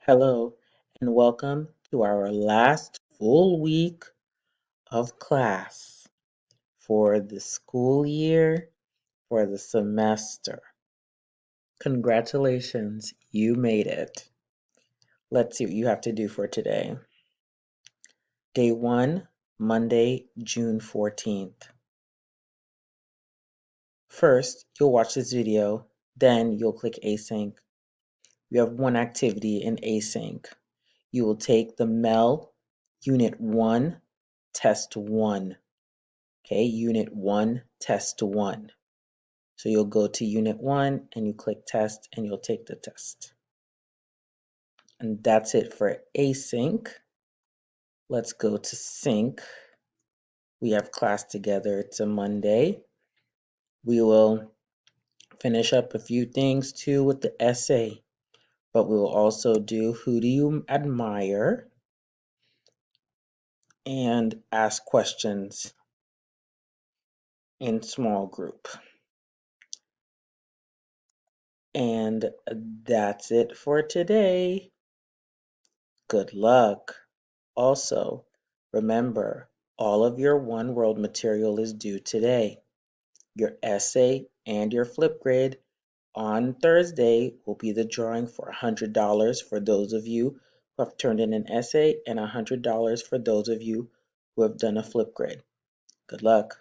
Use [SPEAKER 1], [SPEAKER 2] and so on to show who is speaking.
[SPEAKER 1] Hello, and welcome to our last full week of class for the school year, for the semester. Congratulations, you made it. Let's see what you have to do for today. Day 1, Monday, June 14th. First, you'll watch this video, then you'll click Async. You have one activity in Async. You will take the MEL Unit 1, Test 1. Okay, Unit 1, Test 1. So you'll go to Unit 1 and you click Test and you'll take the test. And that's it for Async. Let's go to Sync. We have class together. It's a Monday. We will finish up a few things too with the essay, but we will also do Who Do You Admire? And ask questions in small group. And that's it for today. Good luck. Also, remember, all of your One World material is due today. Your essay and your Flipgrid on Thursday will be the drawing for $100 for those of you who have turned in an essay and $100 for those of you who have done a Flipgrid. Good luck.